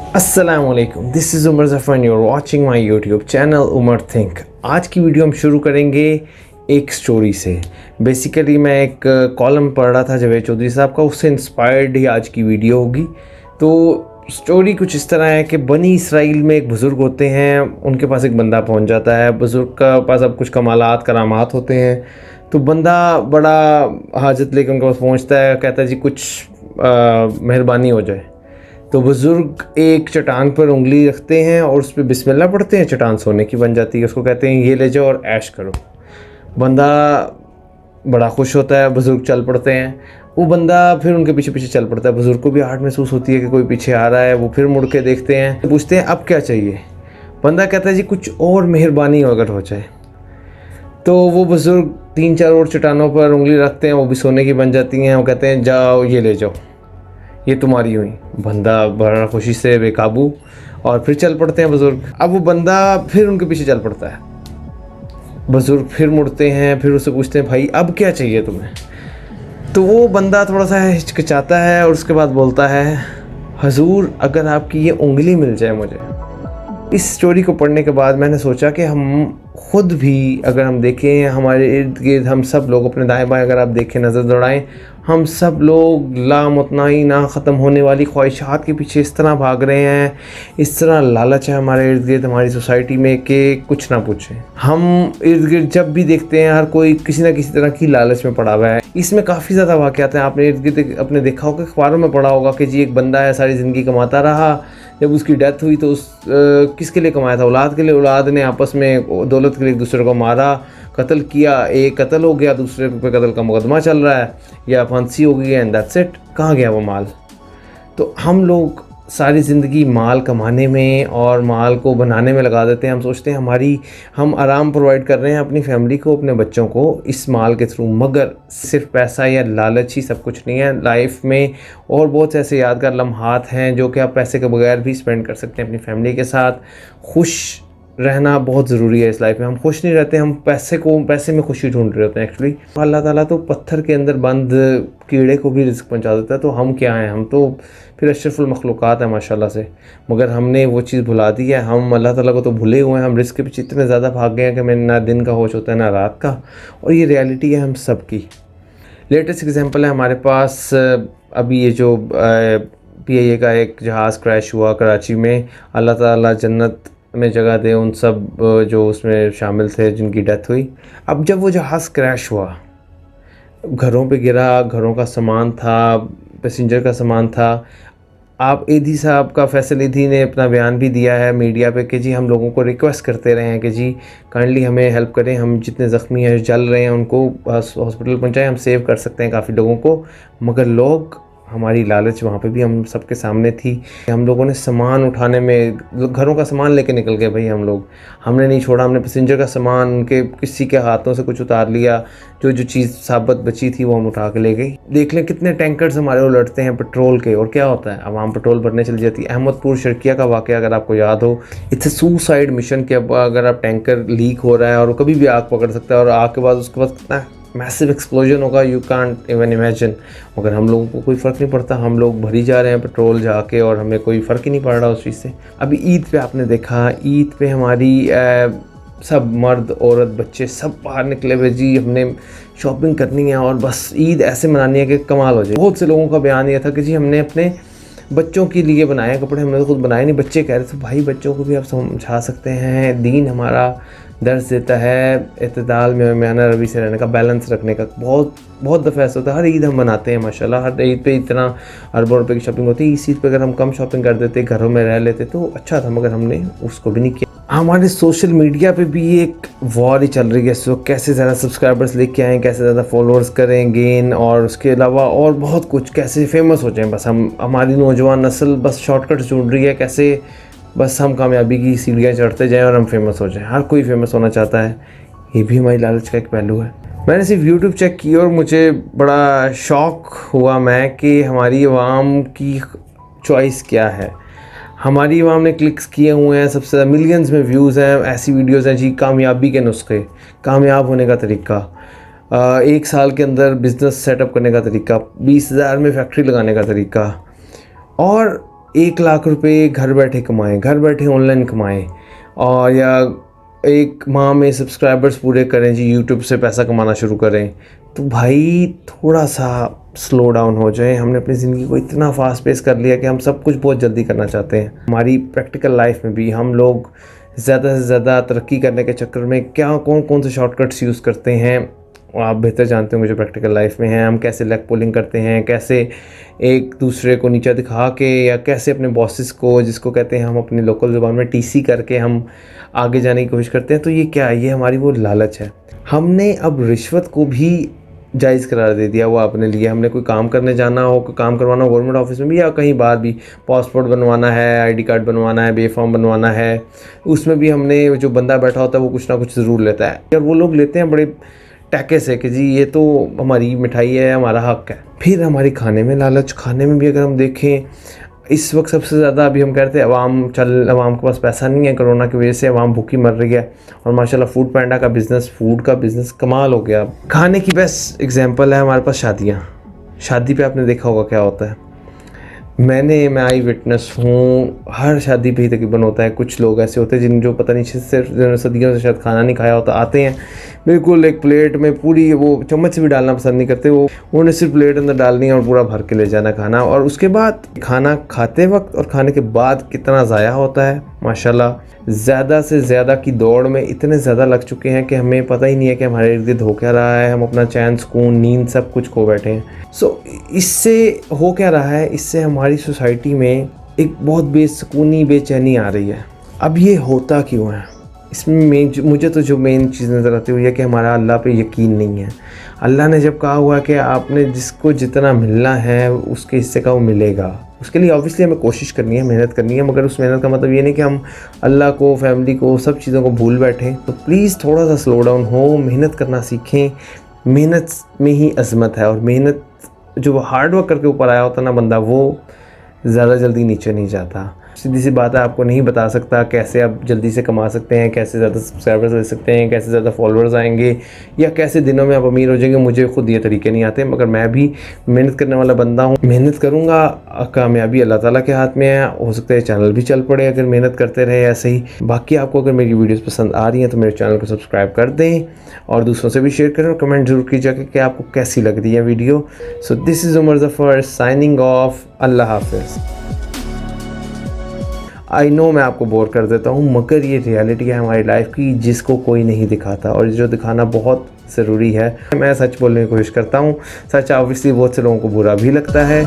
अस्सलामुअलैकुम, this is Umar Zafar, you are watching my YouTube channel Umar think. आज की वीडियो हम शुरू करेंगे एक स्टोरी से। बेसिकली मैं एक कॉलम पढ़ रहा था जावेद चौधरी साहब का, उससे इंस्पायर्ड ही आज की वीडियो होगी। तो स्टोरी कुछ इस तरह है कि बनी इसराइल में एक बुज़ुर्ग होते हैं, उनके पास एक बंदा पहुंच जाता है। बुज़ुर्ग का पास अब कुछ कमालात करामात होते हैं। तो बंदा बड़ा हाजत लेकर उनके पास पहुंचता है, कहता है जी कुछ मेहरबानी हो जाए। तो बुज़ुर्ग एक चट्टान पर उंगली रखते हैं और उस पर बिस्मिल्लाह पढ़ते हैं, चट्टान सोने की बन जाती है। उसको कहते हैं ये ले जाओ और ऐश करो। बंदा बड़ा खुश होता है, बुज़ुर्ग चल पड़ते हैं। वो बंदा फिर उनके पीछे पीछे चल पड़ता है। बुज़ुर्ग को भी आहट महसूस होती है कि कोई पीछे आ रहा है। वो फिर मुड़ के देखते हैं, पूछते हैं अब क्या चाहिए। बंदा कहता है जी कुछ और मेहरबानी अगर हो जाए। तो वो बुज़ुर्ग 3-4 और चट्टानों पर उंगली रखते हैं, वो भी सोने की बन जाती हैं। वो कहते हैं जाओ ये ले जाओ, ये तुम्हारी हुई। बंदा बड़ा खुशी से बेकाबू, और फिर चल पड़ते हैं बुज़ुर्ग। अब वो बंदा फिर उनके पीछे चल पड़ता है। बुज़ुर्ग फिर मुड़ते हैं, फिर उससे पूछते हैं भाई अब क्या चाहिए तुम्हें। तो वो बंदा थोड़ा सा हिचकिचाता है और उसके बाद बोलता है हजूर अगर आपकी ये उंगली मिल जाए मुझे। इस स्टोरी को पढ़ने के बाद मैंने सोचा कि हम खुद भी अगर हम देखें, हमारे इर्द गिर्द हम सब लोग अपने दाएं बाएं अगर आप देखें, नज़र दौड़ाएं, हम सब लोग लामुतनाई ना ख़त्म होने वाली ख्वाहिशात के पीछे इस तरह भाग रहे हैं। इस तरह लालच है हमारे इर्द गिर्द, हमारी सोसाइटी में, कि कुछ ना पूछें। हम इर्द गिर्द जब भी देखते हैं हर कोई किसी ना किसी तरह की लालच में पड़ा हुआ है। इसमें काफ़ी ज़्यादा वाक़यात हैं। आपने इर्द गिर्द अपने देखा होगा, अखबारों में पढ़ा होगा कि जी एक बंदा है सारी ज़िंदगी कमाता रहा, जब उसकी डेथ हुई तो उस किसके लिए कमाया था? औलाद के लिए। औलाद ने आपस में दौलत के लिए एक दूसरे को मारा, कत्ल किया। एक कत्ल हो गया, दूसरे पे कत्ल का मुकदमा चल रहा है, या फांसी हो गई है, एंड दैट्स इट। कहाँ गया वो माल? तो हम लोग सारी ज़िंदगी माल कमाने में और माल को बनाने में लगा देते हैं। हम सोचते हैं हम आराम प्रोवाइड कर रहे हैं अपनी फैमिली को, अपने बच्चों को इस माल के थ्रू। मगर सिर्फ पैसा या लालच ही सब कुछ नहीं है। लाइफ में और बहुत से ऐसे यादगार लम्हात हैं जो कि आप पैसे के बगैर भी स्पेंड कर सकते हैं अपनी फैमिली के साथ। खुश रहना बहुत ज़रूरी है इस लाइफ में। हम खुश नहीं रहते, हम पैसे में खुशी ढूंढ रहे होते हैं एक्चुअली। अल्लाह ताला तो पत्थर के अंदर बंद कीड़े को भी रिज़्क पहुंचा देता है। तो हम क्या हैं? हम तो फिर अशरफुल मखलूक़ात हैं माशाल्लाह से। मगर हमने वो चीज़ भुला दी है। हम अल्लाह ताला को तो भूले हुए हैं। हम रिज़्क के पीछे इतने ज़्यादा भाग गए हैं कि हमें ना दिन का होश होता है ना रात का। और ये रियलिटी है हम सब की। लेटेस्ट एग्जांपल है हमारे पास, अभी ये जो PIA का एक जहाज़ क्रैश हुआ कराची में। अल्लाह ताला जन्नत में जगह दे उन सब जो उसमें शामिल थे जिनकी डेथ हुई। अब जब वो जहाज़ क्रैश हुआ, घरों पे गिरा, घरों का सामान था, पैसेंजर का सामान था। आप ईदी साहब का, फैसल ईदी ने अपना बयान भी दिया है मीडिया पे कि जी हम लोगों को रिक्वेस्ट करते रहे हैं कि जी काइंडली हमें हेल्प करें, हम जितने ज़ख्मी हैं जल रहे हैं उनको हॉस्पिटल पहुंचाएं, हम सेव कर सकते हैं काफ़ी लोगों को। मगर लोग, हमारी लालच वहाँ पे भी हम सबके सामने थी। हम लोगों ने सामान उठाने में, घरों का सामान लेके निकल गए भाई हम लोग। हमने नहीं छोड़ा, हमने पैसेंजर का सामान उनके किसी के हाथों से कुछ उतार लिया। जो चीज़ साबत बची थी वो हम उठा के ले गए। देख लें कितने टैंकर्स हमारे उलटते हैं पेट्रोल के, और क्या होता है आवाम पेट्रोल भरने चली जाती है। अहमदपुर शर्किया का वाक़या अगर आपको याद हो, इट्स सुसाइड मिशन के। अब अगर आप टैंकर लीक हो रहा है और वो कभी भी आग पकड़ सकता है, और आग के बाद उसके बाद कितना मैसिव एक्सप्लोजन होगा, यू कांट इवन इमेजिन। मगर हम लोगों को कोई फ़र्क नहीं पड़ता। हम लोग भरी जा रहे हैं पेट्रोल जाके, और हमें कोई फ़र्क ही नहीं पड़ रहा उस चीज़ से। अभी ईद पे आपने देखा, ईद पे हमारी सब मर्द औरत बच्चे सब बाहर निकले हुए, जी हमने शॉपिंग करनी है और बस ईद ऐसे मनानी है कि कमाल हो जाए। बहुत से लोगों का बयान ये था कि जी हमने अपने बच्चों के लिए बनाए कपड़े, हमने तो खुद बनाए नहीं। बच्चे कह रहे थे भाई बच्चों को भी आप समझा सकते हैं, दीन हमारा दर्ज देता है इत्तेदाल में, मेहनत रवि से रहने का, बैलेंस रखने का। बहुत दफ़ा ऐसा होता है, हर ईद हम मनाते हैं माशाल्लाह, हर ईद पे इतना अरबों रुपए की शॉपिंग होती है। इस ईद पे अगर हम कम शॉपिंग कर देते, घरों में रह लेते तो अच्छा था, मगर हमने उसको भी नहीं किया। हमारे सोशल मीडिया पे भी एक वॉर ही चल रही है। सो कैसे ज़्यादा सब्सक्राइबर्स लेके आएँ, कैसे ज़्यादा फॉलोअर्स करें गेन, और उसके अलावा और बहुत कुछ, कैसे फेमस हो जाएं। बस हमारी नौजवान नस्ल बस शॉर्टकट ढूंढ रही है, कैसे बस हम कामयाबी की सीढ़ियाँ चढ़ते जाएं और हम फेमस हो जाएं। हर कोई फेमस होना चाहता है। ये भी हमारी लालच का एक पहलू है। मैंने सिर्फ यूट्यूब चेक किया और मुझे बड़ा शौक़ हुआ मैं कि हमारी आवाम की चॉइस क्या है। हमारी आवाम ने क्लिक्स किए हुए हैं, सबसे ज़्यादा मिलियंस में व्यूज़ हैं। ऐसी वीडियोज़ हैं जी, कामयाबी के नुस्खे, कामयाब होने का तरीका, 1 साल के अंदर बिज़नेस सेटअप करने का तरीका, 20,000 में फैक्ट्री लगाने का तरीका। और 1 लाख रुपए घर बैठे कमाएं, घर बैठे ऑनलाइन कमाएं, और या 1 माह में सब्सक्राइबर्स पूरे करें जी, यूट्यूब से पैसा कमाना शुरू करें। तो भाई थोड़ा सा स्लो डाउन हो जाए। हमने अपनी ज़िंदगी को इतना फास्ट पेस कर लिया कि हम सब कुछ बहुत जल्दी करना चाहते हैं। हमारी प्रैक्टिकल लाइफ में भी हम लोग ज़्यादा से ज़्यादा तरक्की करने के चक्कर में क्या कौन कौन से शॉर्टकट्स यूज़ करते हैं, आप बेहतर जानते होंगे जो प्रैक्टिकल लाइफ में हैं। हम कैसे लेग पुलिंग करते हैं, कैसे एक दूसरे को नीचा दिखा के, या कैसे अपने बॉसेस को, जिसको कहते हैं हम अपनी लोकल ज़ुबान में टीसी करके, हम आगे जाने की कोशिश करते हैं। तो ये क्या है, ये हमारी वो लालच है। हमने अब रिश्वत को भी जायज़ करार दे दिया वो अपने लिए। हमने कोई काम करने जाना हो, कोई काम करवाना हो गवर्नमेंट ऑफिस में भी या कहीं बाहर भी, पासपोर्ट बनवाना है, आईडी कार्ड बनवाना है, बे फॉर्म बनवाना है, उसमें भी हमने जो बंदा बैठा होता है वो कुछ ना कुछ ज़रूर लेता है। और वो लोग लेते हैं बड़े टैके से कि जी ये तो हमारी मिठाई है, हमारा हक है। फिर हमारी खाने में लालच। खाने में भी अगर हम देखें, इस वक्त सबसे ज़्यादा अभी हम कहते हैं अवाम के पास पैसा नहीं है, कोरोना की वजह से अवाम भूखी मर रही है, और माशाल्लाह फूड पैंडा का बिज़नेस, फूड का बिज़नेस कमाल हो गया। खाने की बेस्ट एग्जांपल है हमारे पास शादियाँ। शादी पे आपने देखा होगा क्या होता है। मैं आई विटनेस हूँ, हर शादी पे ही तकरीबन होता है। कुछ लोग ऐसे होते हैं जो पता नहीं सिर्फ सदियों से शायद खाना नहीं खाया होता, आते हैं बिल्कुल एक प्लेट में पूरी, वो चम्मच से भी डालना पसंद नहीं करते, वो उन्हें सिर्फ प्लेट अंदर डालनी है और पूरा भर के ले जाना खाना। और उसके बाद खाना खाते वक्त और खाने के बाद कितना ज़ाया होता है माशाल्लाह। ज़्यादा से ज़्यादा की दौड़ में इतने ज़्यादा लग चुके हैं कि हमें पता ही नहीं है कि हमारे इर्द गिर्द हो क्या रहा है। हम अपना चैन, सुकून, नींद सब कुछ खो बैठे हैं। इससे हो क्या रहा है, इससे हमारी सोसाइटी में एक बहुत बेसुकूनी, बेचैनी आ रही है। अब ये होता क्यों है? इसमें मुझे तो जो मेन चीज़ नज़र आती हुई है कि हमारा अल्लाह पे यकीन नहीं है। अल्लाह ने जब कहा हुआ कि आपने जिसको जितना मिलना है उसके हिस्से का वो मिलेगा, उसके लिए ऑब्वियसली हमें कोशिश करनी है, मेहनत करनी है। मगर उस मेहनत का मतलब ये नहीं कि हम अल्लाह को, फैमिली को, सब चीज़ों को भूल बैठें। तो प्लीज़ थोड़ा सा स्लो डाउन हो, मेहनत करना सीखें। मेहनत में ही अज़मत है, और मेहनत जो हार्ड वर्क करके ऊपर आया होता ना बंदा, वो ज़्यादा जल्दी नीचे नहीं जाता। सीधी सी बात है, आपको नहीं बता सकता कैसे आप जल्दी से कमा सकते हैं, कैसे ज़्यादा सब्सक्राइबर्स ले सकते हैं, कैसे ज़्यादा फॉलोअर्स आएंगे, या कैसे दिनों में आप अमीर हो जाएंगे। मुझे खुद ये तरीके नहीं आते, मगर मैं भी मेहनत करने वाला बंदा हूँ। मेहनत करूँगा, कामयाबी अल्लाह ताला के हाथ में है। हो सकता है चैनल भी चल पड़े अगर मेहनत करते रहे ऐसे ही। बाकी आपको अगर मेरी वीडियोज़ पसंद आ रही हैं तो मेरे चैनल को सब्सक्राइब कर दें, और दूसरों से भी शेयर करें, और कमेंट ज़रूर कीजिएगा कि आपको कैसी लग रही है video. So this is Umar Zafar signing off. अल्लाह हाफ़िज़। आई नो मैं आपको बोर कर देता हूँ, मगर ये रियलिटी है हमारी लाइफ की, जिसको कोई नहीं दिखाता, और जो दिखाना बहुत ज़रूरी है। मैं सच बोलने की कोशिश करता हूँ। सच ऑब्वियसली बहुत से लोगों को बुरा भी लगता है।